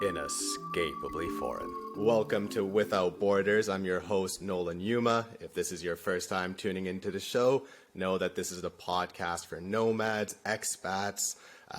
Inescapably foreign. Welcome to Without Borders. I'm your host, Nolan Yuma. If this is your first time tuning into the show, know that this is a podcast for nomads, expats,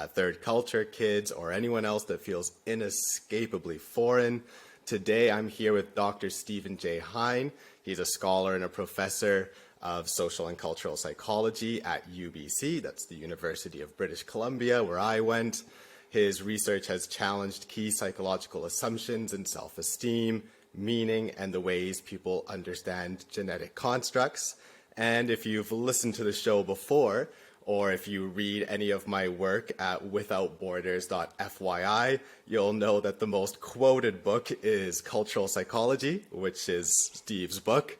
third culture kids, or anyone else that feels inescapably foreign. Today, I'm here with Dr. Stephen J. Heine. He's a scholar and a professor of social and cultural psychology at UBC. That's the University of British Columbia, where I went. His research has challenged key psychological assumptions in self-esteem, meaning, and the ways people understand genetic constructs. And if you've listened to the show before, or if you read any of my work at withoutborders.fyi, you'll know that the most quoted book is Cultural Psychology, which is Steve's book.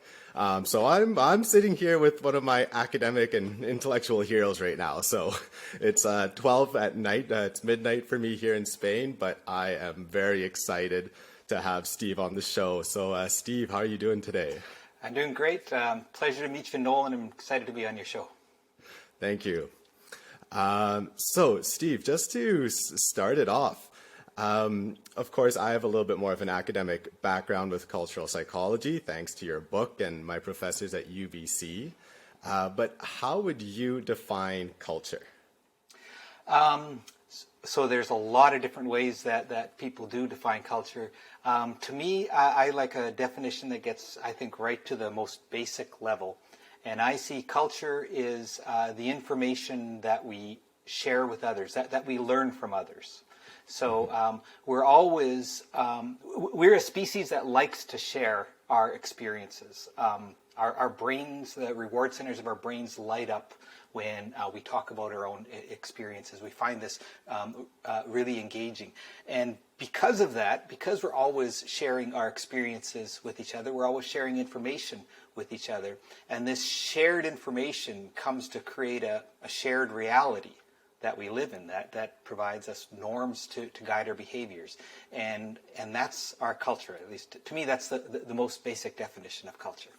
So I'm sitting here with one of my academic and intellectual heroes right now. So it's 12 at night. It's midnight for me here in Spain, but I am very excited to have Steve on the show. So Steve, how are you doing today? I'm doing great. Pleasure to meet you, Nolan. I'm excited to be on your show. Thank you. So Steve, just to start it off, of course, I have a little bit more of an academic background with cultural psychology, thanks to your book and my professors at UBC. But how would you define culture? So there's a lot of different ways that people do define culture. To me, I like a definition that gets, I think, right to the most basic level. And I see culture is the information that we share with others, that we learn from others. So we're a species that likes to share our experiences. Our brains, the reward centers of our brains light up when we talk about our own experiences. We find this really engaging. And because of that, because we're always sharing our experiences with each other, we're always sharing information with each other. And this shared information comes to create a shared reality that we live in, that provides us norms to guide our behaviors. And that's our culture, at least to me, that's the most basic definition of culture.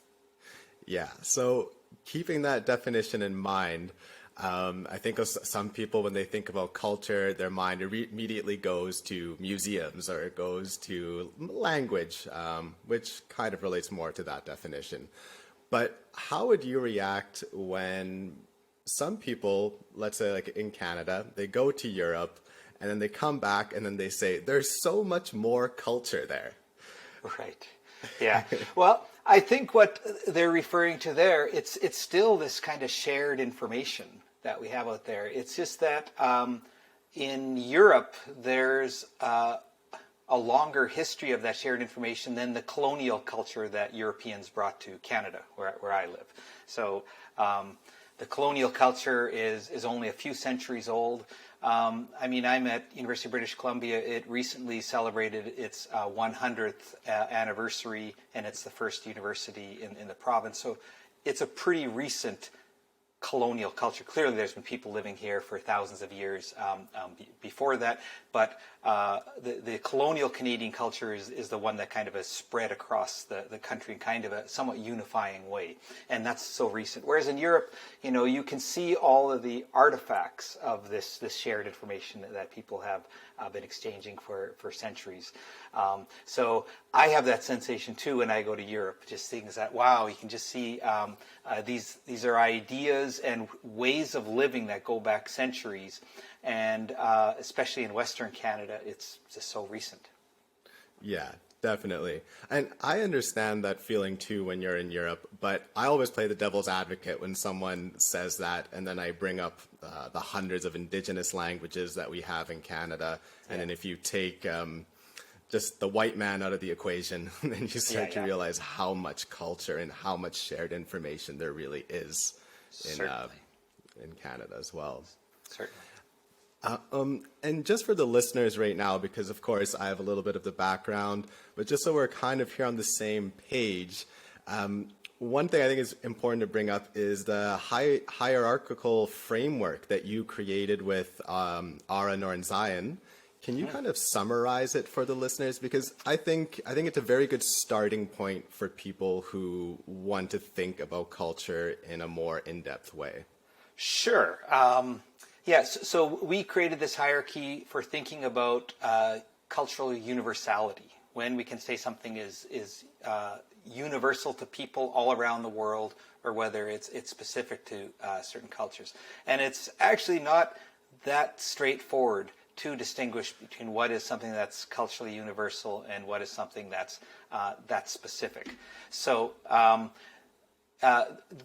Yeah, so keeping that definition in mind, I think of some people, when they think about culture, their mind immediately goes to museums or it goes to language, which kind of relates more to that definition. But how would you react when some people, let's say like in Canada, they go to Europe and then they come back and then they say, there's so much more culture there? Right. Yeah. Well, I think what they're referring to there, it's still this kind of shared information that we have out there. It's just that in Europe, there's a longer history of that shared information than the colonial culture that Europeans brought to Canada, where I live. So the colonial culture is only a few centuries old. I'm at University of British Columbia. It recently celebrated its 100th anniversary, and it's the first university in the province. So it's a pretty recent colonial culture. Clearly, there's been people living here for thousands of years before that, but the colonial Canadian culture is the one that kind of has spread across the country in kind of a somewhat unifying way, and that's so recent. Whereas in Europe, you can see all of the artifacts of this shared information that people have been exchanging for centuries. So I have that sensation too when I go to Europe, just things that, wow, you can just see these are ideas and ways of living that go back centuries, and especially in Western Canada, it's just so recent. Yeah, definitely. And I understand that feeling too when you're in Europe, but I always play the devil's advocate when someone says that, and then I bring up the hundreds of indigenous languages that we have in Canada. Yeah. And then if you take just the white man out of the equation, then you start to realize how much culture and how much shared information there really is in Canada as well. Certainly. And just for the listeners right now, because of course I have a little bit of the background, but just so we're kind of here on the same page, one thing I think is important to bring up is the hierarchical framework that you created with Ara Nornzayan. Can you kind of summarize it for the listeners? Because I think it's a very good starting point for people who want to think about culture in a more in-depth way. Sure. Yes, so we created this hierarchy for thinking about cultural universality, when we can say something is universal to people all around the world, or whether it's specific to certain cultures. And it's actually not that straightforward to distinguish between what is something that's culturally universal and what is something that's specific. So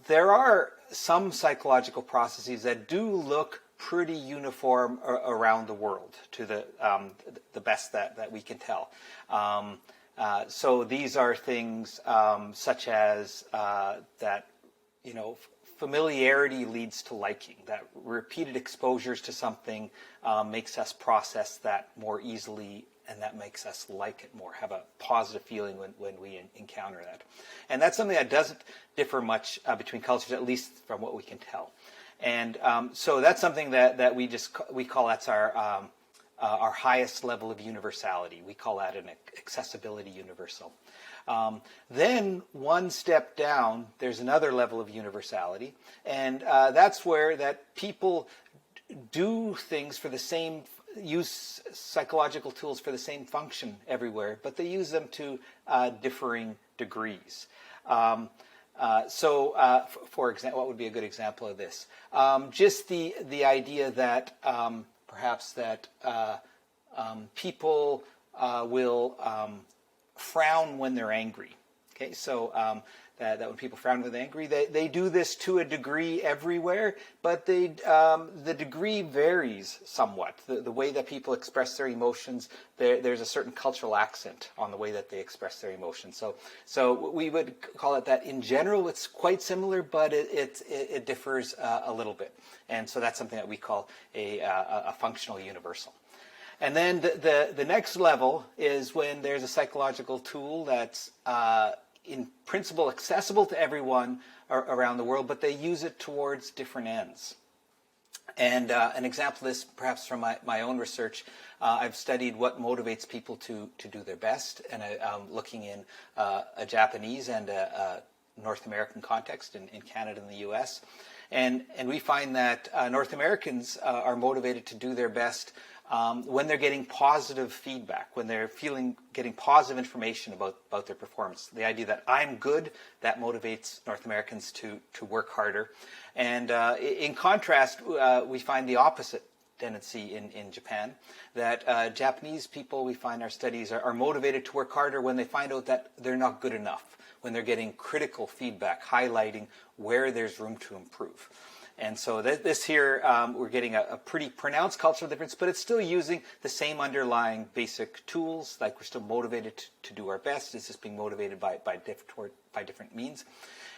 there are some psychological processes that do look pretty uniform around the world, to the best that we can tell. So these are things such as that, familiarity leads to liking, that repeated exposures to something makes us process that more easily, and that makes us like it more, have a positive feeling when we encounter that. And that's something that doesn't differ much between cultures, at least from what we can tell. And so that's something that we call, that's our highest level of universality. We call that an accessibility universal. Then one step down, there's another level of universality, and that's where that people do things for the same, use psychological tools for the same function everywhere, but they use them to differing degrees. For example, what would be a good example of this? Just the idea that perhaps that people will frown when they're angry. Okay, so that when people frown when they're angry, they do this to a degree everywhere, but the degree varies somewhat. The way that people express their emotions, there's a certain cultural accent on the way that they express their emotions. So we would call it that in general it's quite similar, but it differs a little bit. And so that's something that we call a functional universal. And then the next level is when there's a psychological tool that's in principle accessible to everyone around the world, but they use it towards different ends. And an example of this, perhaps from my own research, I've studied what motivates people to do their best, and I'm looking in a Japanese and a North American context in Canada and the US. And we find that North Americans are motivated to do their best when they're getting positive feedback, when they're getting positive information about their performance. The idea that I'm good, that motivates North Americans to work harder. And in contrast, we find the opposite tendency in Japan, that Japanese people, we find our studies, are motivated to work harder when they find out that they're not good enough, when they're getting critical feedback, highlighting where there's room to improve. And so this here, we're getting a pretty pronounced cultural difference, but it's still using the same underlying basic tools. Like, we're still motivated to do our best. It's just being motivated by different means.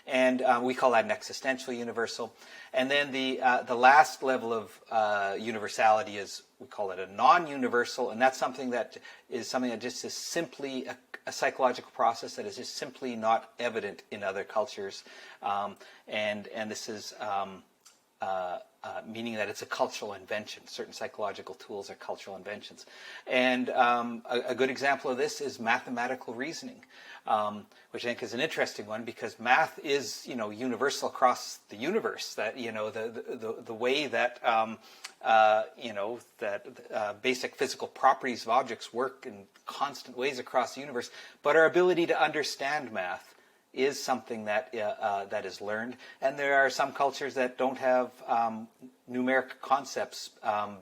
And we call that an existential universal. And then the last level of universality is, we call it a non-universal, and that's something that just is simply a psychological process that is just simply not evident in other cultures. And this is meaning that it's a cultural invention. Certain psychological tools are cultural inventions. And a good example of this is mathematical reasoning, which I think is an interesting one, because math is, universal across the universe. That, the way that, basic physical properties of objects work in constant ways across the universe. But our ability to understand math is something that is learned, and there are some cultures that don't have numeric concepts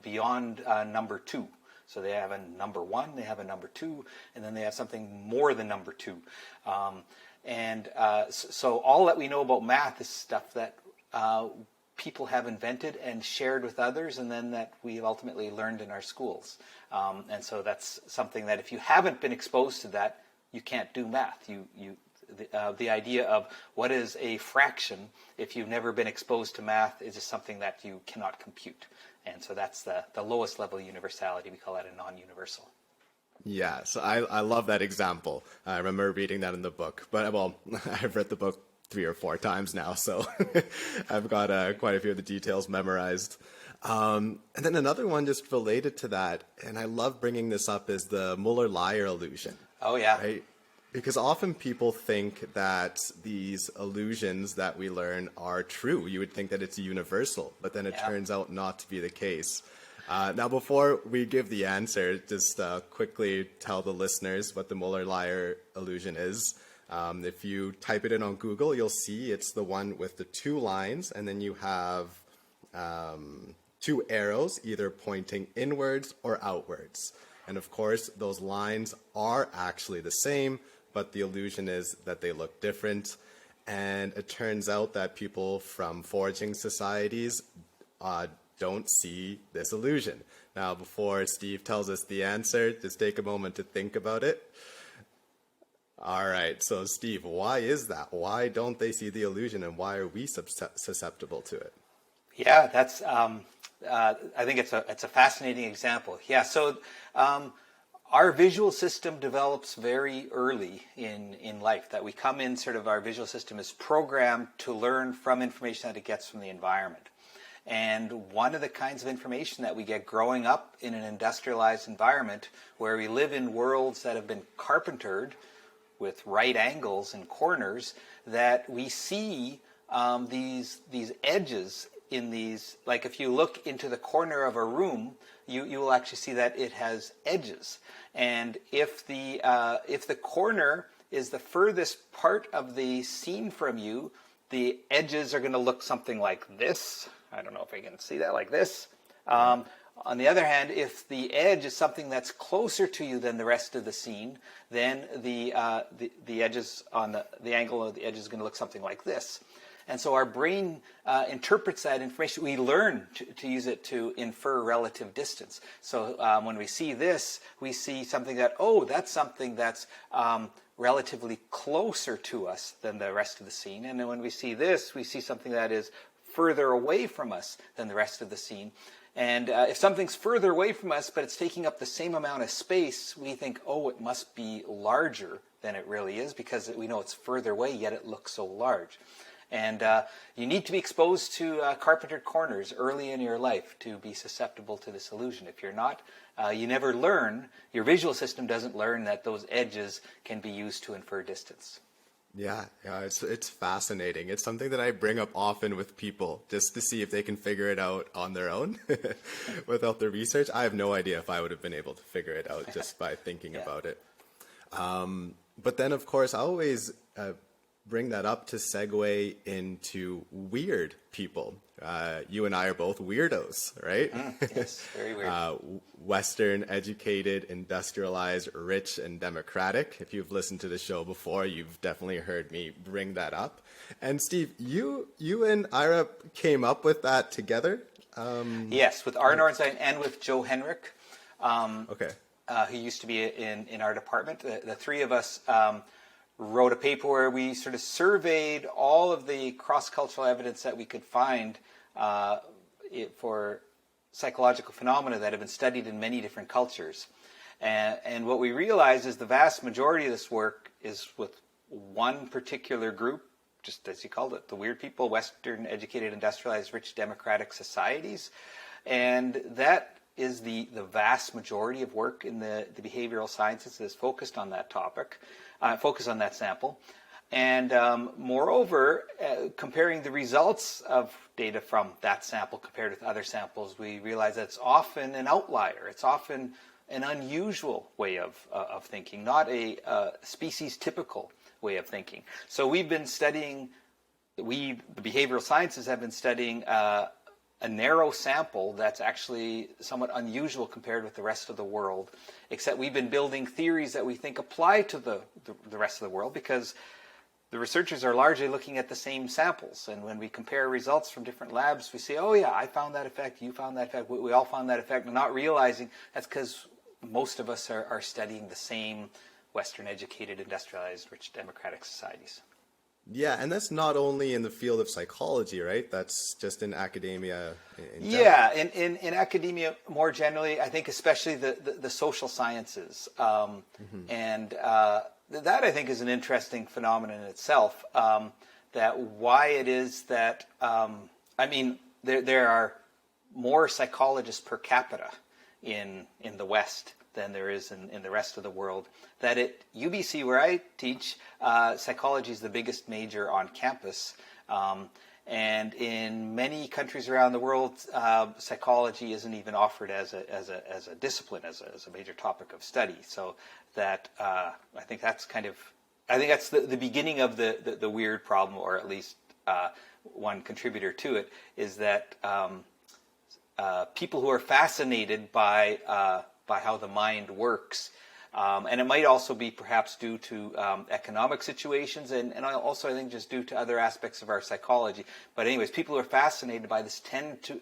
beyond number 2. So they have a number 1, they have a number 2, and then they have something more than number 2. So all that we know about math is stuff that people have invented and shared with others, and then that we've ultimately learned in our schools. And so that's something that if you haven't been exposed to that, you can't do math. The idea of what is a fraction, if you've never been exposed to math, is just something that you cannot compute. And so that's the lowest level of universality. We call that a non-universal. Yeah, so I love that example. I remember reading that in the book. But, I've read the book 3 or 4 times now, so I've got quite a few of the details memorized. And then another one just related to that, and I love bringing this up, is the Muller-Lyer illusion. Oh, yeah. Right? Because often people think that these illusions that we learn are true. You would think that it's universal, but then it turns out not to be the case. Now, before we give the answer, just quickly tell the listeners what the Muller-Lyer illusion is. If you type it in on Google, you'll see it's the one with the two lines, and then you have two arrows either pointing inwards or outwards. And of course, those lines are actually the same, but the illusion is that they look different. And it turns out that people from foraging societies don't see this illusion. Now, before Steve tells us the answer, just take a moment to think about it. All right, so Steve, why is that? Why don't they see the illusion, and why are we susceptible to it? Yeah, that's. I think it's a fascinating example. Yeah, so our visual system develops very early in life. That we come in, sort of, our visual system is programmed to learn from information that it gets from the environment. And one of the kinds of information that we get growing up in an industrialized environment, where we live in worlds that have been carpentered with right angles and corners, that we see these edges in these. Like, if you look into the corner of a room, you will actually see that it has edges. And if the corner is the furthest part of the scene from you, the edges are going to look something like this. I don't know if I can see that, like this. On the other hand, if the edge is something that's closer to you than the rest of the scene, then the edges on the angle of the edge is going to look something like this. And so our brain interprets that information. We learn to use it to infer relative distance. So when we see this, we see something that's something that's relatively closer to us than the rest of the scene. And then when we see this, we see something that is further away from us than the rest of the scene. And if something's further away from us, but it's taking up the same amount of space, we think, it must be larger than it really is, because we know it's further away, yet it looks so large. And you need to be exposed to carpentered corners early in your life to be susceptible to this illusion. If you're not, you never learn, your visual system doesn't learn that those edges can be used to infer distance. Yeah, it's fascinating. It's something that I bring up often with people, just to see if they can figure it out on their own without the research. I have no idea if I would have been able to figure it out just by thinking about it. But then, of course, I always bring that up to segue into weird people. You and I are both weirdos, right? Yes, very weird. Western, educated, industrialized, rich, and democratic. If you've listened to the show before, you've definitely heard me bring that up. And Steve, you and Ira came up with that together? Yes, with Arne Ornstein and with Joe Henrik, Okay. who used to be in our department. The three of us wrote a paper where we sort of surveyed all of the cross-cultural evidence that we could find for psychological phenomena that have been studied in many different cultures. And what we realized is the vast majority of this work is with one particular group, just as you called it, the weird people, Western, educated, industrialized, rich, democratic societies. And that is the vast majority of work in the behavioral sciences that is focused on that topic, focused on that sample. And moreover, comparing the results of data from that sample compared with other samples, we realize that it's often an outlier. It's often an unusual way of thinking, not a species-typical way of thinking. So we've been studying, the behavioral sciences have been studying a narrow sample that's actually somewhat unusual compared with the rest of the world, except we've been building theories that we think apply to the rest of the world, because the researchers are largely looking at the same samples. And when we compare results from different labs, we say, oh yeah, I found that effect, you found that effect, we all found that effect, and not realizing that's because most of us are studying the same Western educated, industrialized, rich, democratic societies. Yeah, and that's not only in the field of psychology, right? That's just in academia in general. Yeah, in academia more generally, I think especially the social sciences. And that, I think, is an interesting phenomenon in itself, that why it is that, there are more psychologists per capita in the West than there is in the rest of the world. That at UBC, where I teach, psychology is the biggest major on campus. And in many countries around the world, psychology isn't even offered as a discipline, as a major topic of study. So that I think that's the beginning of the weird problem, or at least one contributor to it, is that people who are fascinated by how the mind works. And it might also be perhaps due to economic situations, and also I think just due to other aspects of our psychology. But anyways, people who are fascinated by this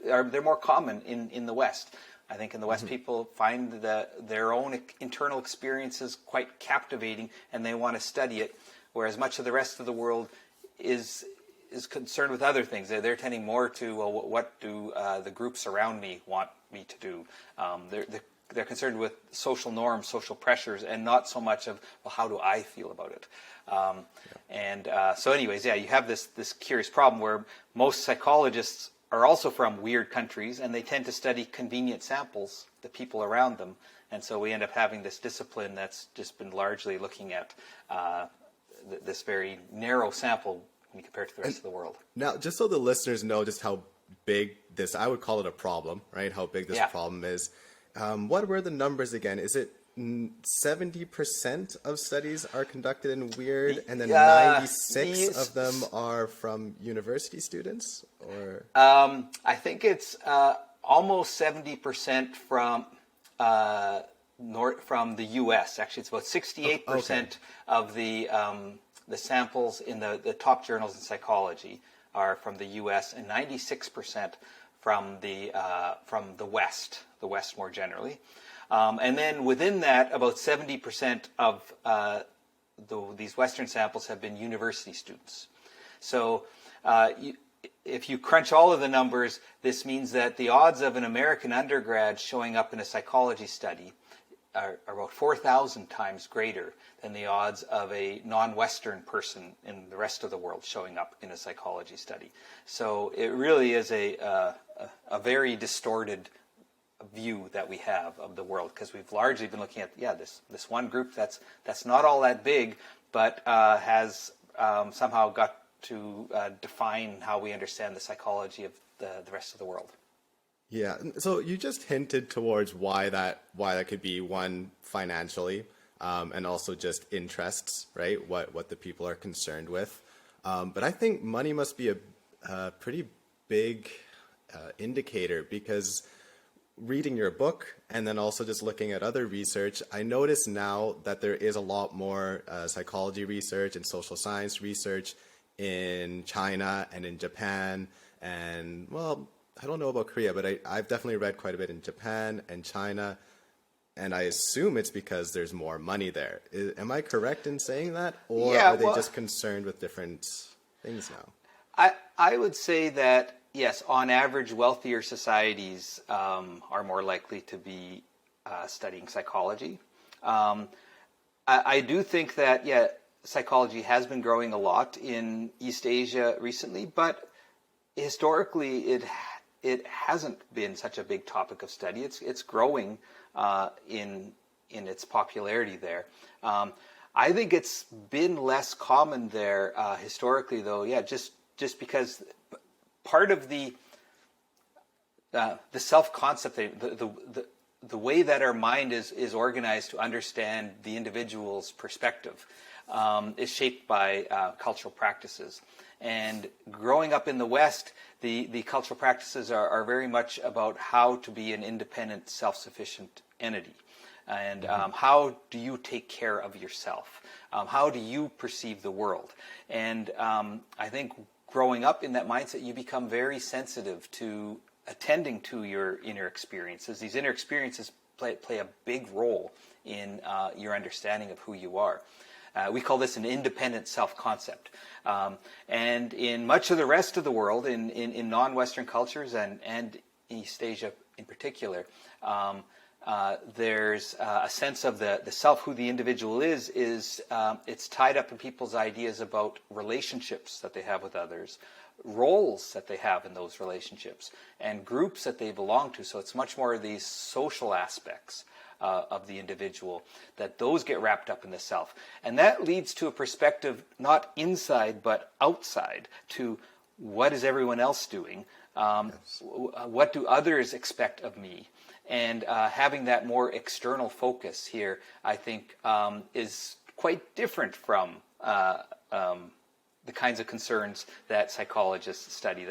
they're more common in the West. I think in the West, people find their own internal experiences quite captivating, and they want to study it, whereas much of the rest of the world is concerned with other things. They're tending more to, well, what do the groups around me want me to do? They're concerned with social norms, social pressures, and not so much of, well, how do I feel about it? So anyways, you have this curious problem where most psychologists are also from weird countries, and they tend to study convenient samples, the people around them. And so we end up having this discipline that's just been largely looking at this very narrow sample when you compare it to the rest of the world. Now, just so the listeners know just how big I would call it a problem, right? How big this problem is. What were the numbers again? Is it 70% of studies are conducted in weird, and then 96 of them are from university students? Or I think it's almost 70% from the U.S. Actually, it's about 68% of the samples in the top journals in psychology are from the U.S. and 96% from the West. The West more generally. And then within that, about 70% of these Western samples have been university students. So if you crunch all of the numbers, this means that the odds of an American undergrad showing up in a psychology study are about 4,000 times greater than the odds of a non-Western person in the rest of the world showing up in a psychology study. So it really is a very distorted view that we have of the world, because we've largely been looking at this one group that's not all that big, but has somehow got to define how we understand the psychology of the rest of the world. Yeah, so you just hinted towards why that could be, one, financially, and also just interests, right? What the people are concerned with. But I think money must be a pretty big indicator, because reading your book and then also just looking at other research, I notice now that there is a lot more psychology research and social science research in China and in Japan, and, well, I don't know about Korea, but I've definitely read quite a bit in Japan and China, and I assume it's because there's more money there. Am I correct in saying that? Or are they just concerned with different things now? I would say that, yes, on average, wealthier societies are more likely to be studying psychology. I do think that, psychology has been growing a lot in East Asia recently, but historically it hasn't been such a big topic of study. It's growing in its popularity there. I think it's been less common there historically, though. Just because part of the self-concept, the way that our mind is organized to understand the individual's perspective is shaped by cultural practices. And growing up in the West, the cultural practices are very much about how to be an independent, self-sufficient entity. And how do you take care of yourself? How do you perceive the world? And I think growing up in that mindset, you become very sensitive to attending to your inner experiences. These inner experiences play a big role in your understanding of who you are. We call this an independent self-concept. And in much of the rest of the world, in non-Western cultures and East Asia in particular, there's a sense of the self, who the individual is it's tied up in people's ideas about relationships that they have with others, roles that they have in those relationships and groups that they belong to. So it's much more of these social aspects of the individual, that those get wrapped up in the self. And that leads to a perspective not inside but outside, to what is everyone else doing? Yes. What do others expect of me? And having that more external focus here, I think, is quite different from the kinds of concerns that psychologists study.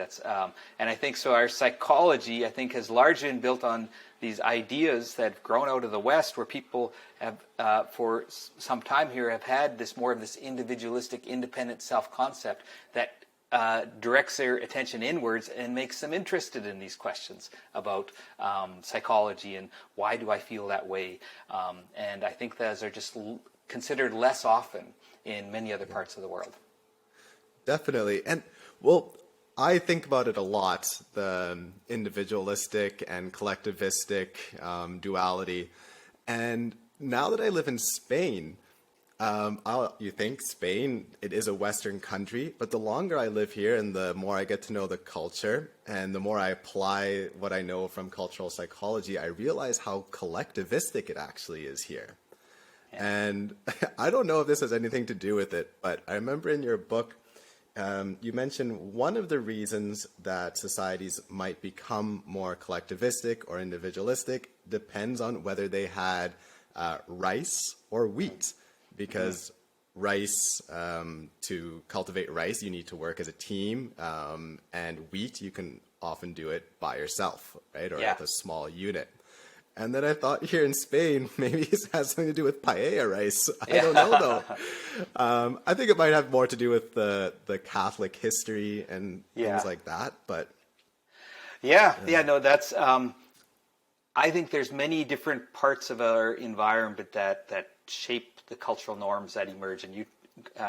And I think so. Our psychology, I think, has largely been built on these ideas that have grown out of the West, where people have, for some time here, have had more of this individualistic, independent self-concept that directs their attention inwards and makes them interested in these questions about psychology and why do I feel that way. And I think those are just considered less often in many other parts of the world. Definitely. And well, I think about it a lot, the individualistic and collectivistic duality. And now that I live in Spain, you think Spain, it is a Western country, but the longer I live here and the more I get to know the culture and the more I apply what I know from cultural psychology, I realize how collectivistic it actually is here. Yeah. And I don't know if this has anything to do with it, but I remember in your book, you mentioned one of the reasons that societies might become more collectivistic or individualistic depends on whether they had rice or wheat. Because rice, to cultivate rice, you need to work as a team, and wheat, you can often do it by yourself, right? Or with a small unit. And then I thought here in Spain, maybe it has something to do with paella rice. I don't know, though. I think it might have more to do with the Catholic history and things like that. But no, that's. I think there's many different parts of our environment that shape the cultural norms that emerge, and you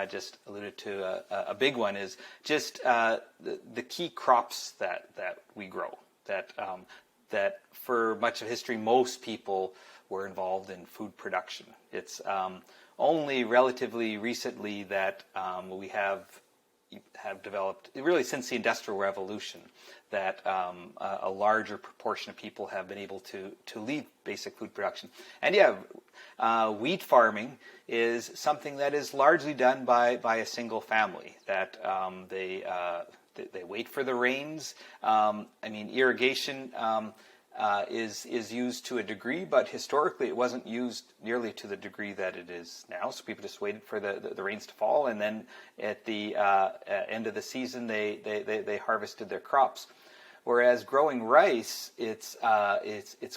just alluded to a big one is just the key crops that we grow. That for much of history, most people were involved in food production. It's only relatively recently that we have developed, really since the Industrial Revolution, that a larger proportion of people have been able to leave basic food production. And wheat farming is something that is largely done by a single family, that they wait for the rains. Irrigation is used to a degree, but historically it wasn't used nearly to the degree that it is now. So people just waited for the rains to fall, and then at the end of the season they harvested their crops. Whereas growing rice, it's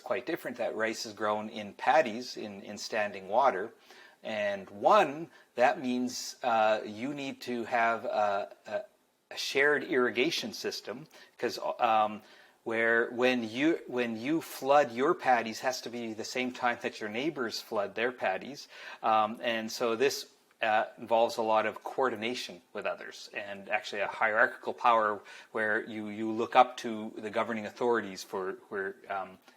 quite different. That rice is grown in paddies in standing water, and that means you need to have a shared irrigation system, because where when you flood your paddies has to be the same time that your neighbors flood their paddies, and so this involves a lot of coordination with others, and actually a hierarchical power where you look up to the governing authorities who are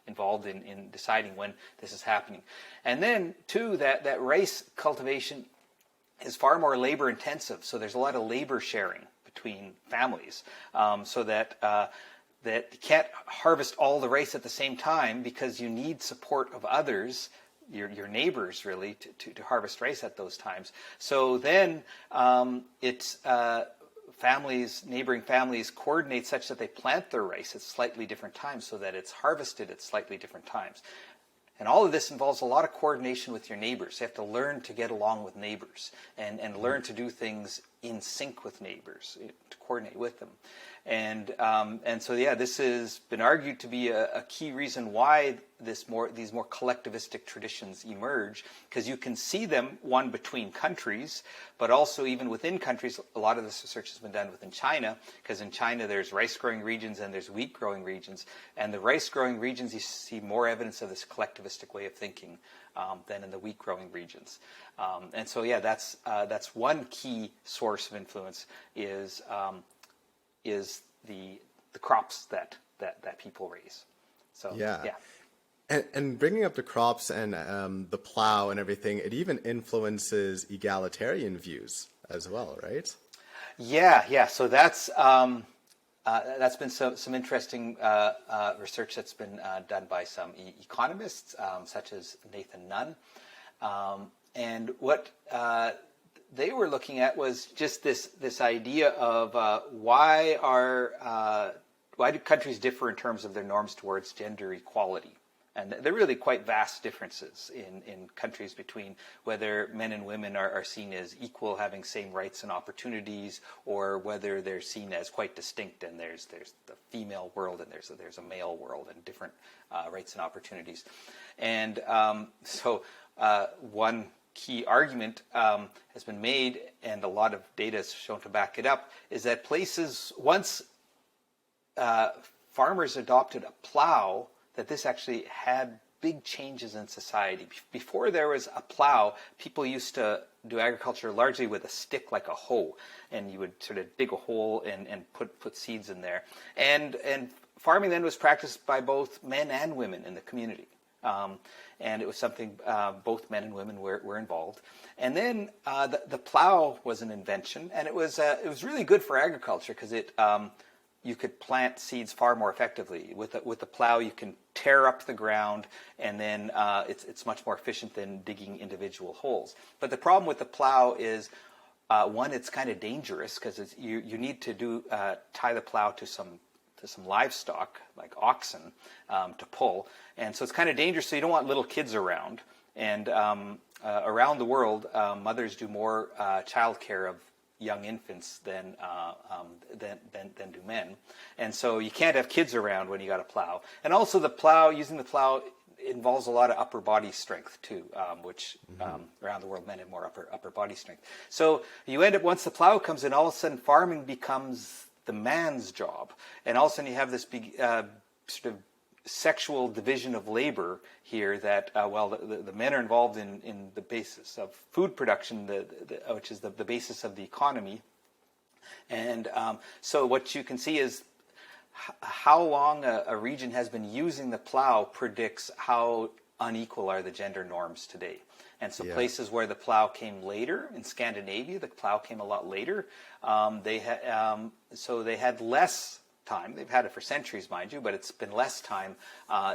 involved in deciding when this is happening. And then too, that rice cultivation is far more labor intensive, so there's a lot of labor sharing between families, so that you can't harvest all the rice at the same time, because you need support of others, your neighbors, really, to harvest rice at those times. So then it's neighboring families coordinate such that they plant their rice at slightly different times, so that it's harvested at slightly different times. And all of this involves a lot of coordination with your neighbors. You have to learn to get along with neighbors and learn to do things in sync with neighbors, to coordinate with them. And so this has been argued to be a key reason why these more collectivistic traditions emerge, because you can see them, one, between countries, but also even within countries. A lot of this research has been done within China, because in China there's rice growing regions and there's wheat growing regions, and the rice growing regions, you see more evidence of this collectivistic way of thinking than in the wheat growing regions. And so that's one key source of influence is the crops that people raise. So And bringing up the crops and the plow and everything, it even influences egalitarian views as well, right? Yeah. So that's been some interesting research that's been done by some economists, such as Nathan Nunn. And what they were looking at was just this idea of why do countries differ in terms of their norms towards gender equality. And they're really quite vast differences in countries between whether men and women are seen as equal, having same rights and opportunities, or whether they're seen as quite distinct. And there's the female world and there's a male world and different rights and opportunities. And so one key argument has been made, and a lot of data is shown to back it up, is that places once farmers adopted a plow, that this actually had big changes in society. Before there was a plow, people used to do agriculture largely with a stick like a hoe, and you would sort of dig a hole and put seeds in there. And farming then was practiced by both men and women in the community. And it was something both men and women were involved. And then the plow was an invention, and it was really good for agriculture because you could plant seeds far more effectively. With the plow, you can tear up the ground, and then it's much more efficient than digging individual holes. But the problem with the plow is, one, it's kind of dangerous because you need to tie the plow to some livestock like oxen to pull, and so it's kind of dangerous. So you don't want little kids around. And around the world, mothers do more child care of young infants than do men, and so you can't have kids around when you got a plow. And also using the plow involves a lot of upper body strength too, which around the world men have more upper body strength. So you end up, once the plow comes in, all of a sudden farming becomes the man's job, and all of a sudden you have this big sort of sexual division of labor here that the men are involved in the basis of food production, which is the basis of the economy. And so what you can see is how long a region has been using the plow predicts how unequal are the gender norms today. And so places where the plow came later, in Scandinavia, the plow came a lot later. They had less time. They've had it for centuries, mind you, but it's been less time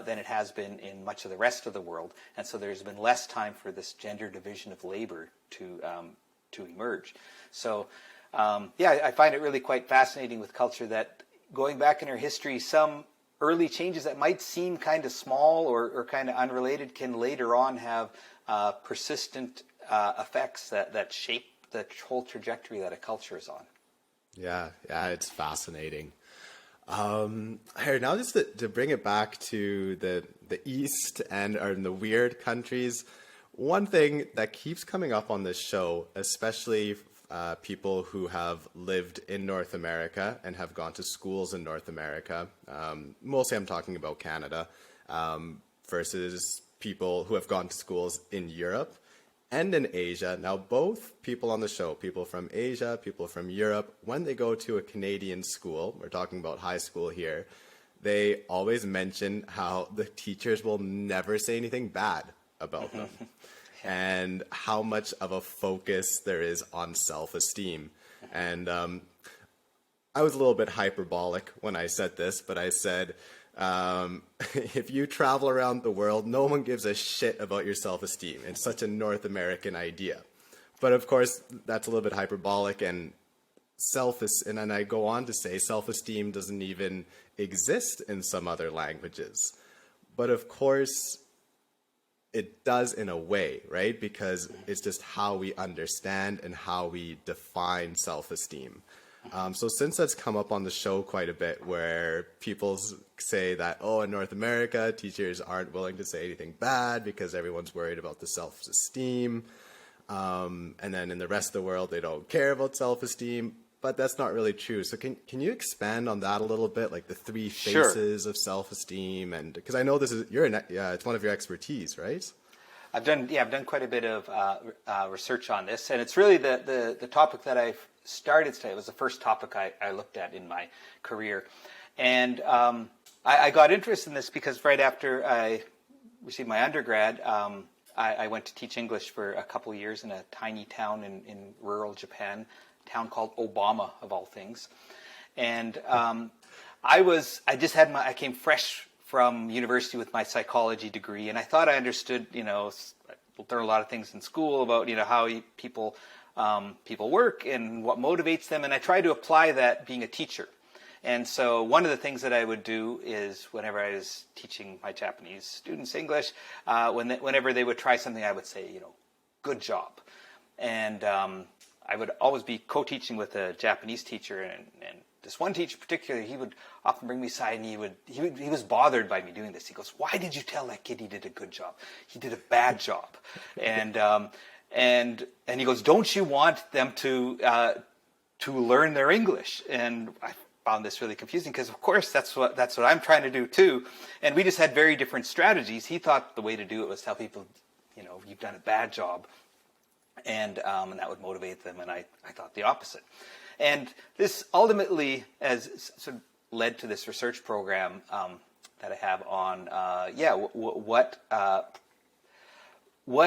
than it has been in much of the rest of the world. And so there's been less time for this gender division of labor to emerge. So, I find it really quite fascinating with culture that going back in our history, some early changes that might seem kind of small or kind of unrelated can later on have persistent effects that shape the whole trajectory that a culture is on. Yeah, it's fascinating. Now just to bring it back to the East and the weird countries, one thing that keeps coming up on this show, especially people who have lived in North America and have gone to schools in North America, mostly I'm talking about Canada, versus people who have gone to schools in Europe and in Asia. Now, both people on the show, people from Asia, people from Europe, when they go to a Canadian school, we're talking about high school here, they always mention how the teachers will never say anything bad about them and how much of a focus there is on self-esteem. And I was a little bit hyperbolic when I said this, but I said, if you travel around the world, no one gives a shit about your self-esteem. It's such a North American idea. But of course, that's a little bit hyperbolic, and then I go on to say self-esteem doesn't even exist in some other languages. But of course, it does in a way, right? Because it's just how we understand and how we define self-esteem. So since that's come up on the show quite a bit, where people say that, in North America, teachers aren't willing to say anything bad because everyone's worried about the self-esteem. And then in the rest of the world, they don't care about self-esteem. But that's not really true. So can you expand on that a little bit, like the three faces of self-esteem? And because I know it's one of your expertise, right? I've done quite a bit of research on this, and it's really the topic that I've started today. It was the first topic I looked at in my career, and I got interested in this because right after I received my undergrad, I went to teach English for a couple of years in a tiny town in rural Japan, town called Obama, of all things. And I came fresh from university with my psychology degree, and I thought I understood, I learned a lot of things in school about, how people work and what motivates them, and I tried to apply that being a teacher. And so one of the things that I would do is whenever I was teaching my Japanese students English, whenever they would try something, I would say, good job. And I would always be co-teaching with a Japanese teacher, and this one teacher particularly, he would often bring me aside, and he was bothered by me doing this. He goes, "Why did you tell that kid he did a good job? He did a bad job." And he goes, "Don't you want them to learn their English?" And I found this really confusing because, of course, that's what I'm trying to do too. And we just had very different strategies. He thought the way to do it was tell people, you've done a bad job, and that would motivate them. And I thought the opposite. And this ultimately has sort of led to this research program that I have on what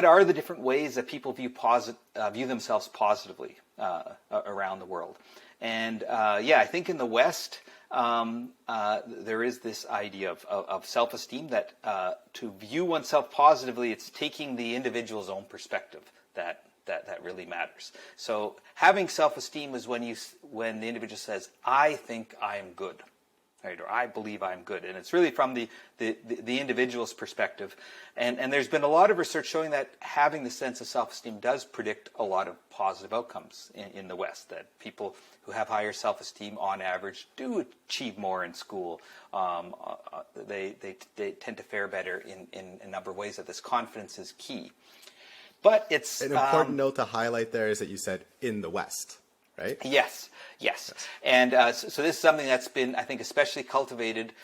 are the different ways that people view themselves positively around the world. And I think in the West there is this idea of self-esteem that to view oneself positively, it's taking the individual's own perspective that really matters. So having self-esteem is when the individual says, "I think I'm good," right, or "I believe I'm good," and it's really from the individual's perspective. And there's been a lot of research showing that having the sense of self-esteem does predict a lot of positive outcomes in the West. That people who have higher self-esteem, on average, do achieve more in school. They tend to fare better in a number of ways. That this confidence is key. But it's an important note to highlight there is that you said in the West, right? Yes. And so this is something that's been, I think, especially cultivated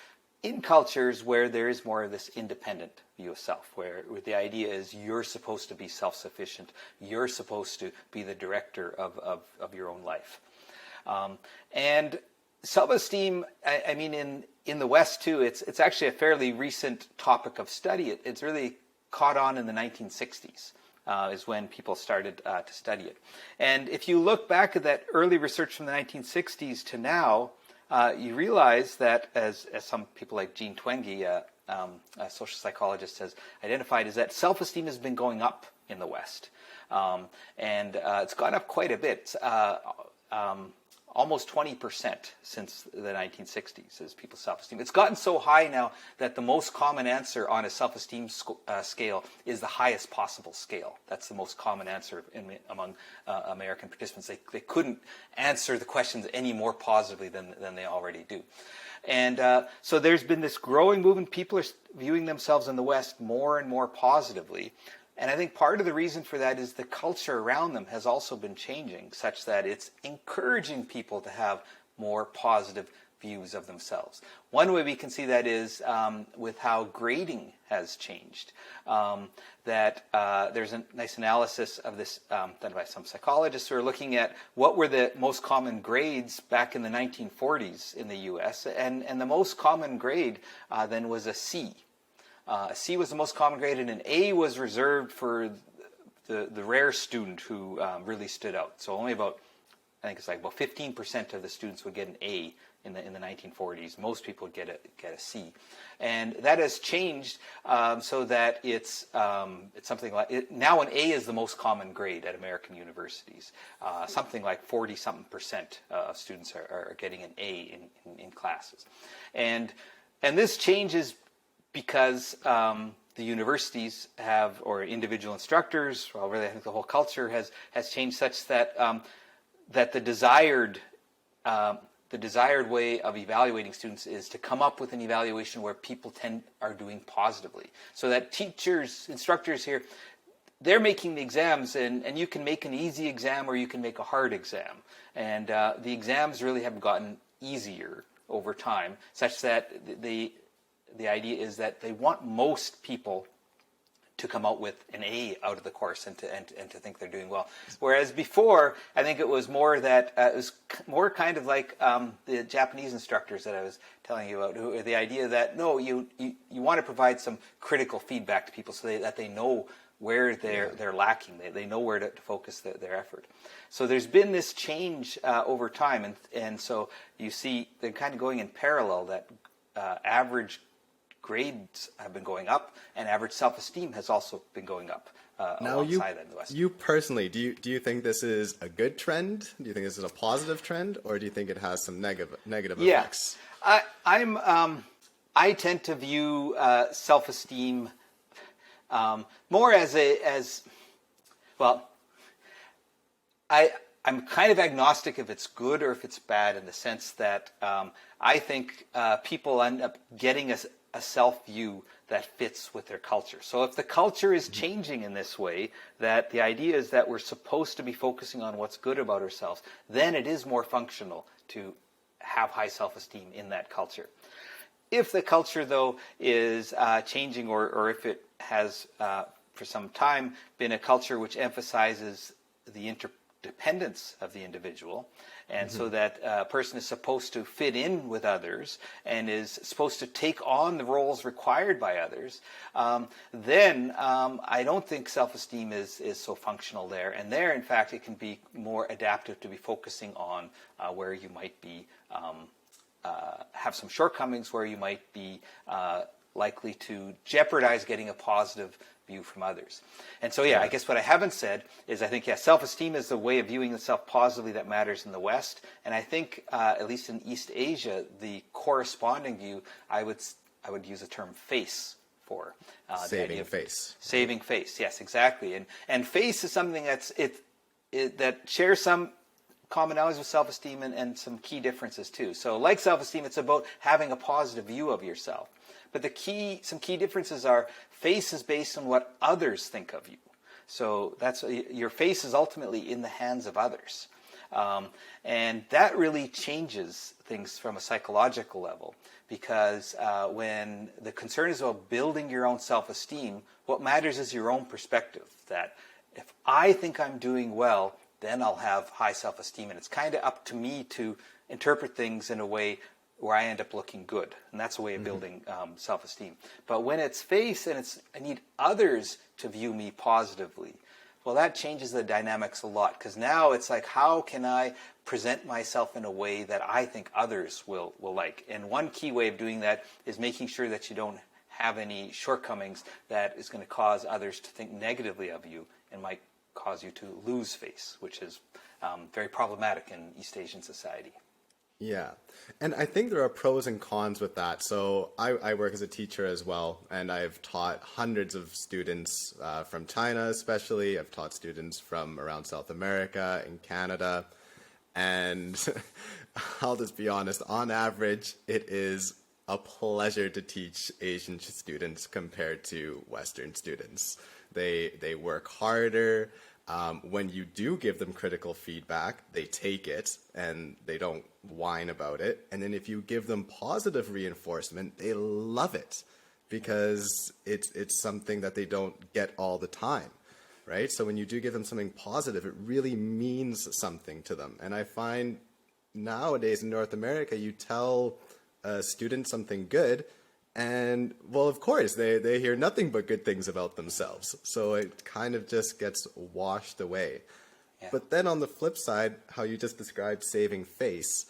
in cultures where there is more of this independent view of self, where the idea is you're supposed to be self-sufficient, you're supposed to be the director of your own life. And self-esteem, I mean, in the West too, it's actually a fairly recent topic of study. It's really caught on in the 1960s. Is when people started to study it. And if you look back at that early research from the 1960s to now, you realize that, as some people like Jean Twenge, a social psychologist, has identified, is that self-esteem has been going up in the West. And it's gone up quite a bit. Almost 20% since the 1960s is people's self-esteem. It's gotten so high now that the most common answer on a self-esteem scale is the highest possible scale. That's the most common answer among American participants. They couldn't answer the questions any more positively than they already do. And so there's been this growing movement. People are viewing themselves in the West more and more positively. And I think part of the reason for that is the culture around them has also been changing, such that it's encouraging people to have more positive views of themselves. One way we can see that is with how grading has changed. There's a nice analysis of this done by some psychologists who are looking at what were the most common grades back in the 1940s in the U.S. And the most common grade then was a C. A C was the most common grade, and an A was reserved for the rare student who really stood out. So only about 15% of the students would get an A in the 1940s. Most people would get a C, and that has changed so that it's something like now an A is the most common grade at American universities. Something like 40-something% of students are getting an A in classes, and this changes because the universities have, or individual instructors, well, really I think the whole culture has changed such that that the desired way of evaluating students is to come up with an evaluation where people are doing positively. So that teachers, instructors here, they're making the exams, and you can make an easy exam or you can make a hard exam. And the exams really have gotten easier over time, such that the idea is that they want most people to come out with an A out of the course and to think they're doing well. Whereas before, I think it was more that it was more kind of like the Japanese instructors that I was telling you about, who the idea that no, you want to provide some critical feedback to people so that they know where they're lacking. They know where to focus their effort. So there's been this change over time, and so you see they're kind of going in parallel, that average grades have been going up, and average self-esteem has also been going up alongside that in the West. You personally, do you think this is a good trend? Do you think this is a positive trend, or do you think it has some negative effects? I tend to view self-esteem more I'm kind of agnostic if it's good or if it's bad, in the sense that I think people end up getting a self-view that fits with their culture. So if the culture is changing in this way, that the idea is that we're supposed to be focusing on what's good about ourselves, then it is more functional to have high self-esteem in that culture. If the culture, though, is changing, or if it has for some time been a culture which emphasizes the interdependence of the individual, and so that a person is supposed to fit in with others and is supposed to take on the roles required by others, then I don't think self-esteem is so functional there. And there, in fact, it can be more adaptive to be focusing on where you might be have some shortcomings, where you might be likely to jeopardize getting a positive view from others. And so, I guess what I haven't said is I think, self-esteem is the way of viewing yourself positively that matters in the West. And I think, at least in East Asia, the corresponding view, I would use the term face for. Saving face. Saving face, yes, exactly. And face is something that shares some commonalities with self-esteem and some key differences too. So like self-esteem, it's about having a positive view of yourself. But some key differences are, face is based on what others think of you. So your face is ultimately in the hands of others. And that really changes things from a psychological level, because when the concern is about building your own self-esteem, what matters is your own perspective. That if I think I'm doing well, then I'll have high self-esteem. And it's kind of up to me to interpret things in a way where I end up looking good. And that's a way of building self-esteem. But when it's face and I need others to view me positively, well, that changes the dynamics a lot. Because now it's like, how can I present myself in a way that I think others will like? And one key way of doing that is making sure that you don't have any shortcomings that is going to cause others to think negatively of you and might cause you to lose face, which is very problematic in East Asian society. Yeah. And I think there are pros and cons with that. So I work as a teacher as well, and I've taught hundreds of students from China especially. I've taught students from around South America and Canada. And I'll just be honest, on average, it is a pleasure to teach Asian students compared to Western students. They work harder. When you do give them critical feedback, they take it and they don't whine about it. And then if you give them positive reinforcement, they love it, because it's something that they don't get all the time, right? So when you do give them something positive, it really means something to them. And I find nowadays in North America, you tell a student something good, and, well, of course, they hear nothing but good things about themselves. So it kind of just gets washed away. Yeah. But then on the flip side, how you just described saving face,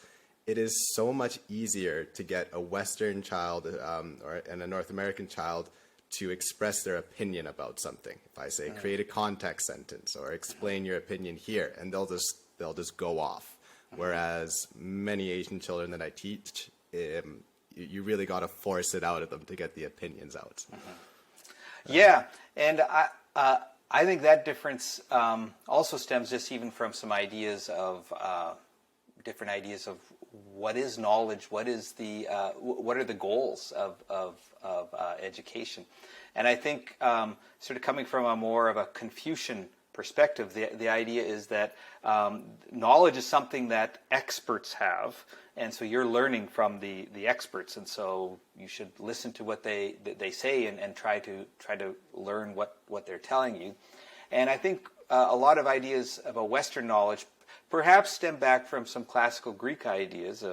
it is so much easier to get a Western child and a North American child to express their opinion about something. If I say, create a context sentence or explain your opinion here, and they'll just go off. Whereas many Asian children that I teach, you really got to force it out of them to get the opinions out. Yeah, and I think that difference also stems just even from some ideas of different ideas of what is knowledge, what is what are the goals of education, and I think sort of coming from a more of a Confucian perspective, the idea is that knowledge is something that experts have, and so you're learning from the experts, and so you should listen to what they say and try to learn what they're telling you. And I think a lot of ideas about Western knowledge perhaps stem back from some classical Greek ideas,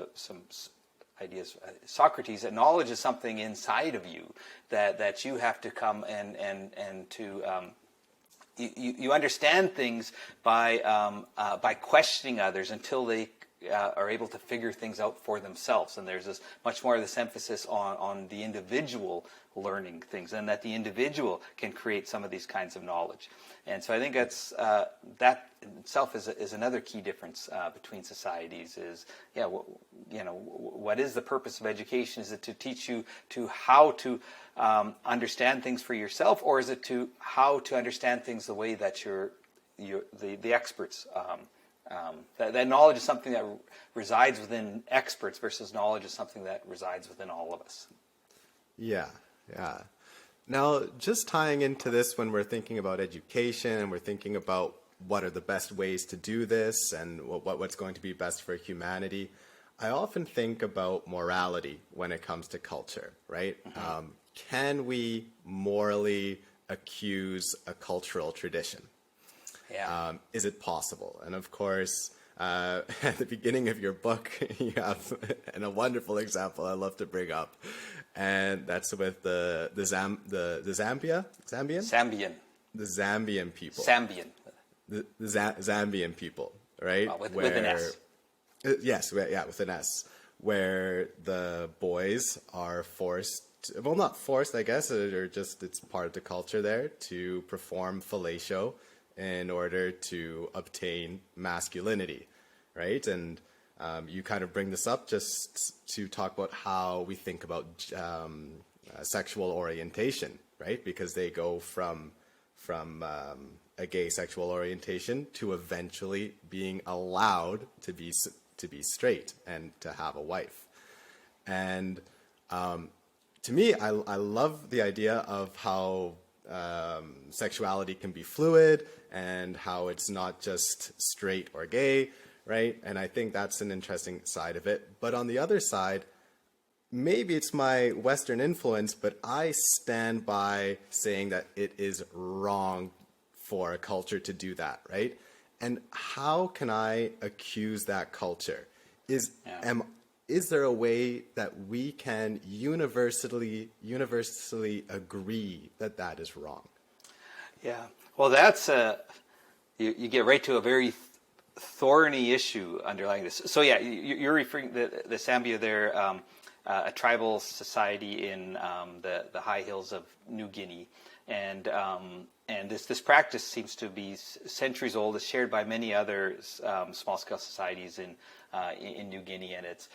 Socrates, that knowledge is something inside of you that you have to come and to you understand things by questioning others until they are able to figure things out for themselves. And there's this much more of this emphasis on the individual learning things, and that the individual can create some of these kinds of knowledge. And so I think that in itself is another key difference between societies. Is what is the purpose of education? Is it to teach you to how to understand things for yourself, or is it to how to understand things the way that the experts? That knowledge is something that resides within experts versus knowledge is something that resides within all of us. Yeah. Now, just tying into this when we're thinking about education and we're thinking about what are the best ways to do this and what's going to be best for humanity, I often think about morality when it comes to culture, right? Mm-hmm. Can we morally accuse a cultural tradition? Yeah. Is it possible? And of course, at the beginning of your book, you have a wonderful example I love to bring up, and that's with the Zambian people. The Zambian people, right? With an S. Yes, with an S, where the boys are forced. Well, not forced, I guess, or just it's part of the culture there to perform fellatio in order to obtain masculinity, right? And you kind of bring this up just to talk about how we think about sexual orientation, right? Because they go from a gay sexual orientation to eventually being allowed to be straight and to have a wife. And to me, I love the idea of how sexuality can be fluid and how it's not just straight or gay, right? And I think that's an interesting side of it. But on the other side, maybe it's my Western influence, but I stand by saying that it is wrong for a culture to do that, right? And how can I accuse that culture? Is there a way that we can universally agree that that is wrong? Yeah. Well, that's you get right to a very thorny issue underlying this. So yeah, you're referring to the Zambia there, a tribal society in the high hills of New Guinea, and this practice seems to be centuries old. It's shared by many other small scale societies in New Guinea, and it's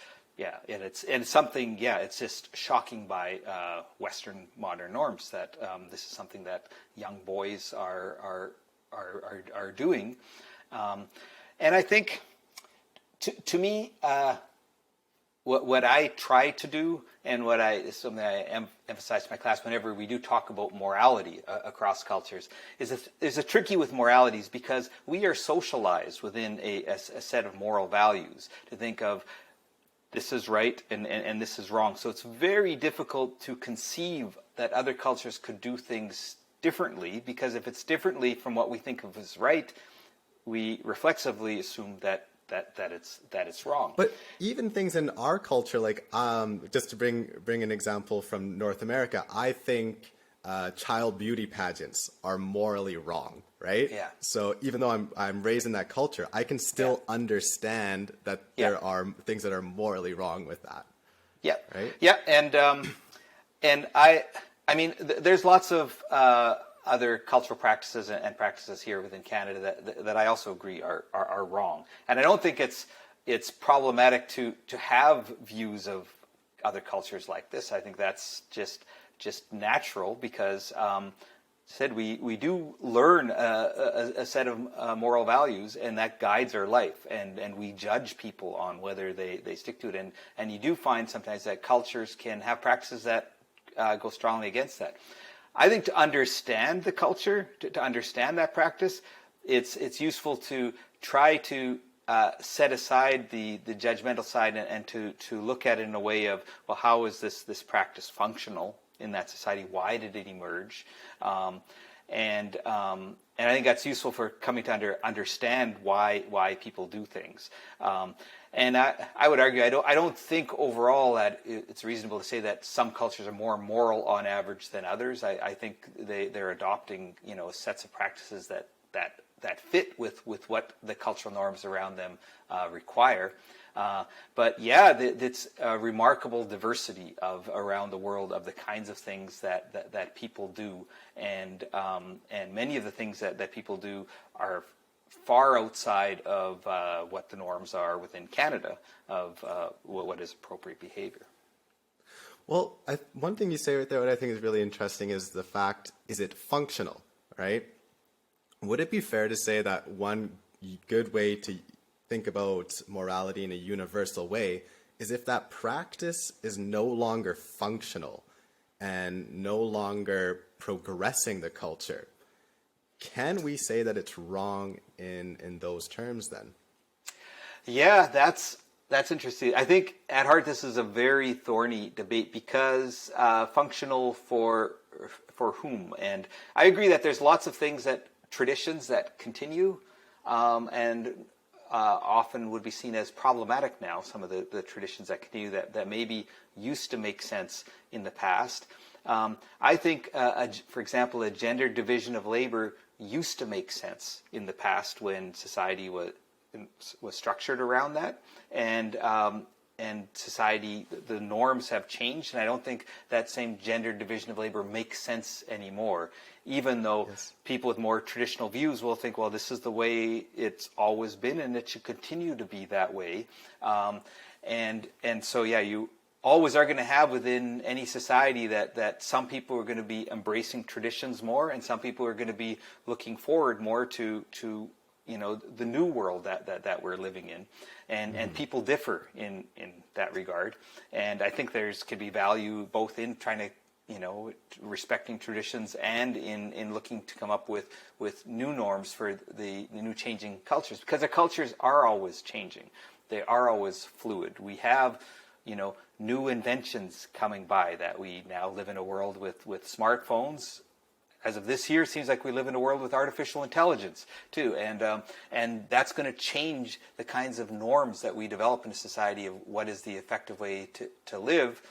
something. Yeah, it's just shocking by Western modern norms that this is something that young boys are doing, and I think to me, what I try to do, and something I emphasize to my class whenever we do talk about morality across cultures, is a tricky with moralities because we are socialized within a set of moral values to think of this is right and this is wrong. So it's very difficult to conceive that other cultures could do things differently, because if it's differently from what we think of as right, we reflexively assume that it's wrong. But even things in our culture, like just to bring an example from North America, I think child beauty pageants are morally wrong, right? Yeah. So even though I'm raised in that culture, I can still understand that there are things that are morally wrong with that. Yeah. Right. Yeah, and I mean, there's lots of other cultural practices and practices here within Canada that I also agree are wrong. And I don't think it's problematic to have views of other cultures like this. I think that's just natural because, we do learn a set of moral values, and that guides our life, and we judge people on whether they stick to it. And you do find sometimes that cultures can have practices that go strongly against that. I think to understand the culture, to understand that practice, it's useful to try to set aside the judgmental side and to look at it in a way of, well, how is this practice functional in that society? Why did it emerge? And I think that's useful for coming to understand why people do things. And I would argue I don't think overall that it's reasonable to say that some cultures are more moral on average than others. I think they're adopting sets of practices that fit with what the cultural norms around them require. But yeah, it's a remarkable diversity around the world of the kinds of things that people do, and many of the things that people do are far outside of what the norms are within Canada of what is appropriate behavior. Well, one thing you say right there, what I think is really interesting is the fact, is it functional, right? Would it be fair to say that one good way to think about morality in a universal way is if that practice is no longer functional and no longer progressing the culture? Can we say that it's wrong in those terms then? Yeah, that's interesting. I think at heart this is a very thorny debate because functional for whom? And I agree that there's lots of things traditions that continue and often would be seen as problematic now. Some of the traditions that continue that maybe used to make sense in the past. I think, for example, a gender division of labor used to make sense in the past when society was structured around that, and society, the norms have changed, and I don't think that same gender division of labor makes sense anymore, even though people with more traditional views will think, well, this is the way it's always been and it should continue to be that way. And so, yeah, you always are going to have within any society that some people are going to be embracing traditions more, and some people are going to be looking forward more to the new world that we're living in, and people differ in that regard. And I think could be value both in trying to respecting traditions and in looking to come up with new norms for the new changing cultures, because the cultures are always changing. They are always fluid. We have new inventions coming by, that we now live in a world with smartphones. As of this year, it seems like we live in a world with artificial intelligence too, and that's going to change the kinds of norms that we develop in a society of what is the effective way to live.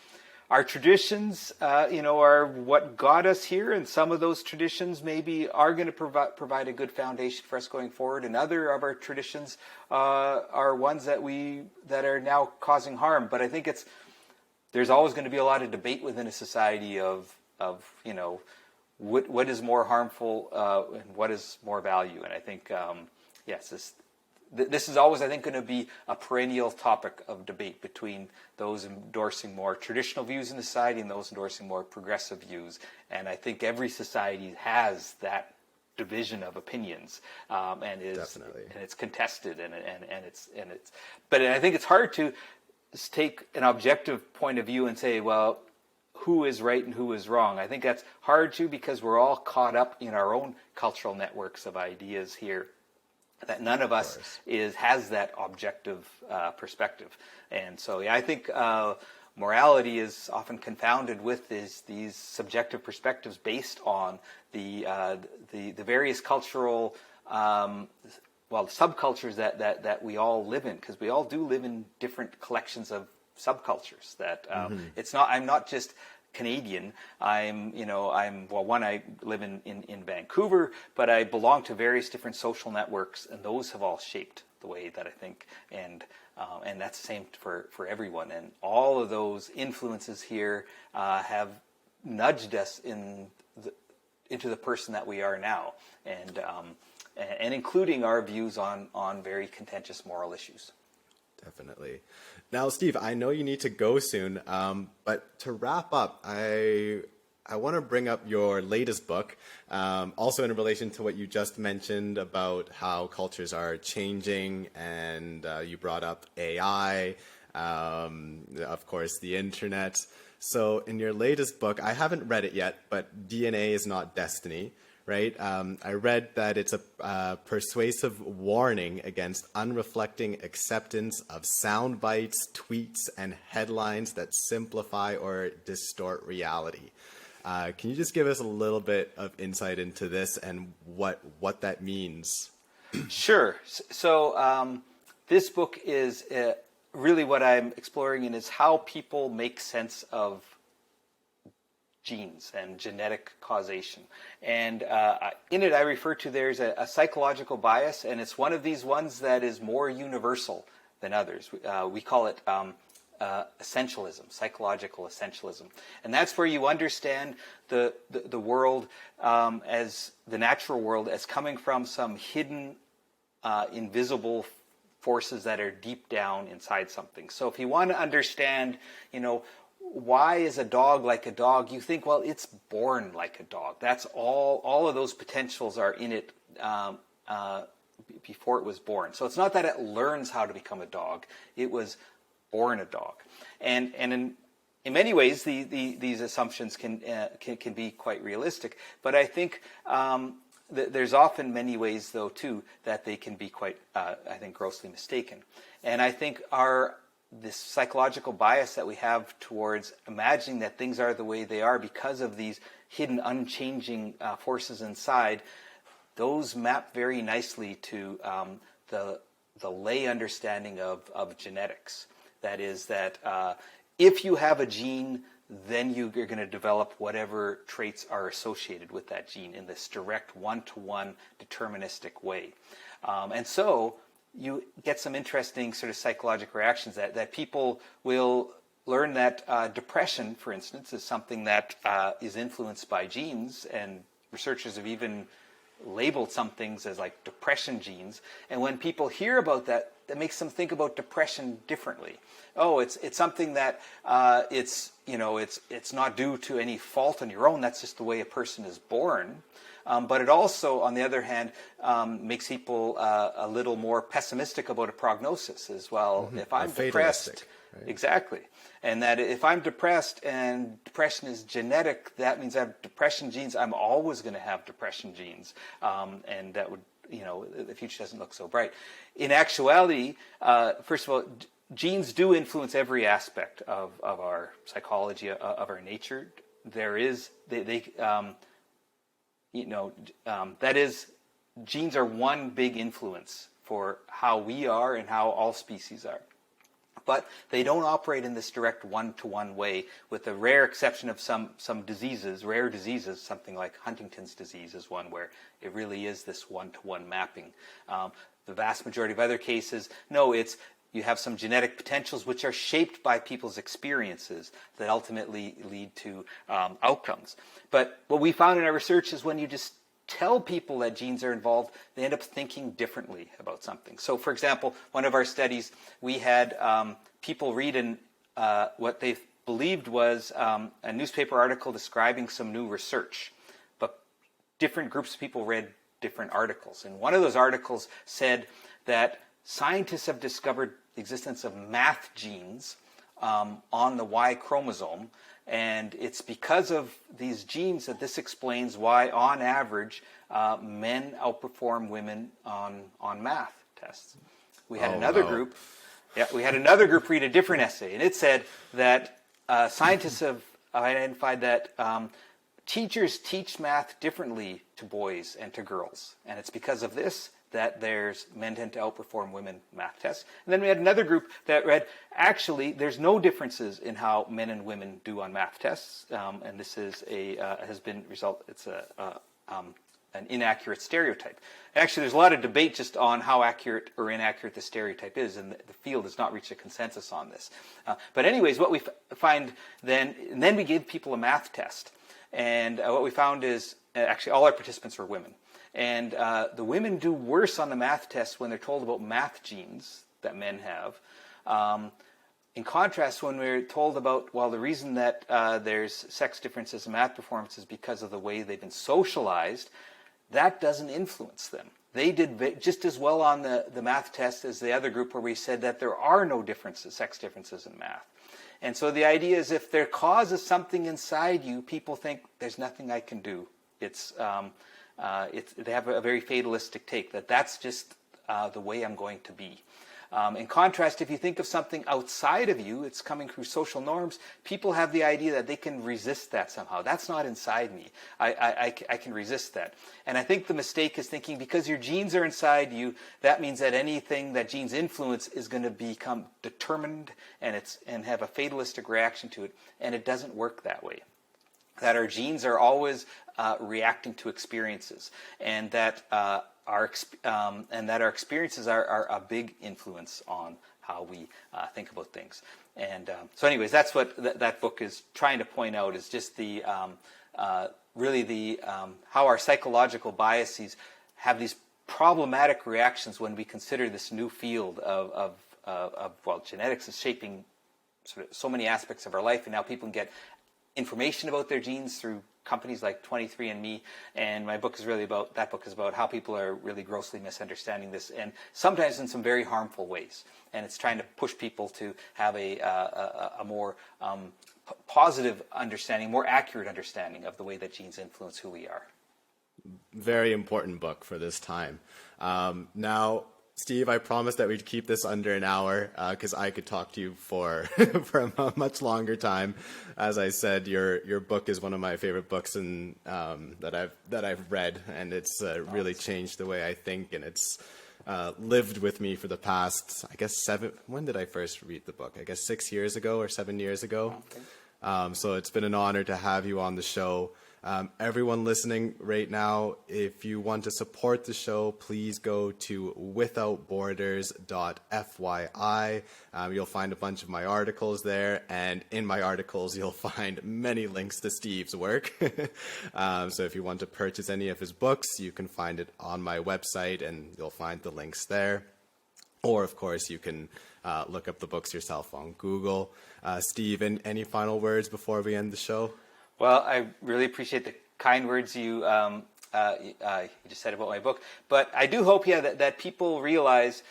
Our traditions, are what got us here, and some of those traditions maybe are going to provide a good foundation for us going forward, and other of our traditions are ones that are now causing harm. But I think there's always going to be a lot of debate within a society of what is more harmful and what is more value. And I think, this is always, I think, going to be a perennial topic of debate between those endorsing more traditional views in society and those endorsing more progressive views. And I think every society has that division of opinions, and it's contested, and but I think it's hard to take an objective point of view and say, well, who is right and who is wrong. I think that's hard too, because we're all caught up in our own cultural networks of ideas here, that none of us has that objective perspective. And so, I think morality is often confounded with these subjective perspectives based on the various cultural subcultures that we all live in, because we all do live in different collections of subcultures. That I'm not just Canadian. I live in Vancouver, but I belong to various different social networks, and those have all shaped the way that I think, and that's the same for everyone. And all of those influences here have nudged us into the person that we are now, and including our views on very contentious moral issues. Definitely. Now, Steve, I know you need to go soon, but to wrap up, I want to bring up your latest book, also in relation to what you just mentioned about how cultures are changing, and you brought up AI, of course, the internet. So in your latest book, I haven't read it yet, but DNA is Not Destiny, right? I read that it's a persuasive warning against unreflecting acceptance of sound bites, tweets, and headlines that simplify or distort reality. Can you just give us a little bit of insight into this and what that means? Sure. So this book is really what I'm exploring in is how people make sense of genes and genetic causation. And in it, I refer to there's a psychological bias, and it's one of these ones that is more universal than others. We call it essentialism, psychological essentialism. And that's where you understand the world as the natural world as coming from some hidden, invisible forces that are deep down inside something. So if you want to understand, why is a dog like a dog? You think, well, it's born like a dog. That's all of those potentials are in it before it was born. So it's not that it learns how to become a dog. It was born a dog. And in many ways, these assumptions can be quite realistic. But I think there's often many ways, though, too, that they can be quite, I think, grossly mistaken. And I think this psychological bias that we have towards imagining that things are the way they are because of these hidden, unchanging forces inside, those map very nicely to the lay understanding of genetics. That is that if you have a gene, then you're going to develop whatever traits are associated with that gene in this direct one-to-one deterministic way. And so you get some interesting sort of psychological reactions that people will learn that depression, for instance, is something that is influenced by genes, and researchers have even labeled some things as like depression genes. And when people hear about that, that makes them think about depression differently. Oh, it's something that it's not due to any fault on your own. That's just the way a person is born. But it also, on the other hand, makes people a little more pessimistic about a prognosis as well. Mm-hmm. If I'm depressed, right? Exactly. And that if I'm depressed and depression is genetic, that means I have depression genes. I'm always going to have depression genes. And that would, the future doesn't look so bright. In actuality, first of all, genes do influence every aspect of our psychology, of our nature. There is, that is, genes are one big influence for how we are and how all species are. But they don't operate in this direct one-to-one way, with the rare exception of some diseases, rare diseases, something like Huntington's disease is one where it really is this one-to-one mapping. The vast majority of other cases, no, you have some genetic potentials which are shaped by people's experiences that ultimately lead to outcomes. But what we found in our research is when you just tell people that genes are involved, they end up thinking differently about something. So, for example, one of our studies, we had people read what they believed was a newspaper article describing some new research. But different groups of people read different articles. And one of those articles said that scientists have discovered the existence of math genes on the Y chromosome, and it's because of these genes that this explains why, on average, men outperform women on math tests. We had another group read a different essay, and it said that scientists have identified that teachers teach math differently to boys and to girls, and it's because of this that men tend to outperform women math tests. And then we had another group that read, actually, there's no differences in how men and women do on math tests, and this is it's an inaccurate stereotype. Actually, there's a lot of debate just on how accurate or inaccurate the stereotype is, and the field has not reached a consensus on this. But anyways, what we find then we gave people a math test, and what we found is, actually all our participants were women. And the women do worse on the math test when they're told about math genes that men have. In contrast, when we're told about, the reason that there's sex differences in math performance is because of the way they've been socialized, that doesn't influence them. They did just as well on the math test as the other group where we said that there are no sex differences in math. And so the idea is if there causes something inside you, people think there's nothing I can do. It's they have a very fatalistic take that that's just the way I'm going to be. In contrast, if you think of something outside of you, it's coming through social norms, people have the idea that they can resist that somehow. That's not inside me. I can resist that. And I think the mistake is thinking because your genes are inside you, that means that anything that genes influence is going to become determined and have a fatalistic reaction to it. And it doesn't work that way. That our genes are always reacting to experiences, and that our experiences are a big influence on how we think about things. And so, anyways, that's what that book is trying to point out, is just the how our psychological biases have these problematic reactions when we consider this new field of genetics is shaping sort of so many aspects of our life, and now people can get information about their genes through companies like 23andMe, and that book is about how people are really grossly misunderstanding this, and sometimes in some very harmful ways. And it's trying to push people to have a more positive understanding, more accurate understanding of the way that genes influence who we are. Very important book for this time. Now, Steve, I promised that we'd keep this under an hour because I could talk to you for a much longer time. As I said, your book is one of my favorite books that I've read, and it's really changed the way I think, and it's lived with me for the past, I guess, when did I first read the book? I guess 6 years ago or 7 years ago. Okay. So it's been an honor to have you on the show. Everyone listening right now, if you want to support the show, please go to withoutborders.fyi. You'll find a bunch of my articles there, and in my articles, you'll find many links to Steve's work. So if you want to purchase any of his books, you can find it on my website, and you'll find the links there. Or, of course, you can look up the books yourself on Google. Steve, any final words before we end the show? Well, I really appreciate the kind words you just said about my book. But I do hope, that people realize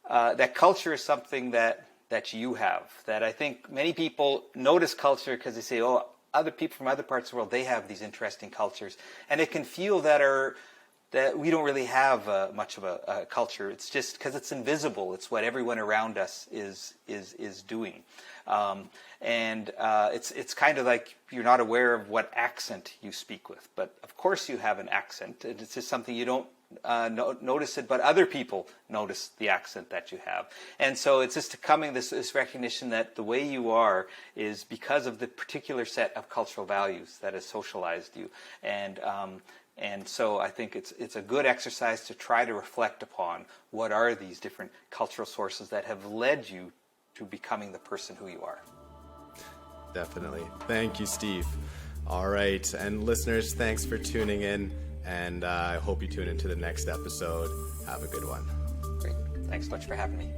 that culture is something that you have. That I think many people notice culture because they say, oh, other people from other parts of the world, they have these interesting cultures. And it can feel that we don't really have much of a culture. It's just because it's invisible. It's what everyone around us is doing. It's kind of like you're not aware of what accent you speak with. But of course you have an accent. And it's just something you don't notice it, but other people notice the accent that you have. And so it's just coming this recognition that the way you are is because of the particular set of cultural values that has socialized you. And so I think it's a good exercise to try to reflect upon what are these different cultural sources that have led you to becoming the person who you are. Definitely. Thank you, Steve. All right. And listeners, thanks for tuning in. And I hope you tune into the next episode. Have a good one. Great. Thanks so much for having me.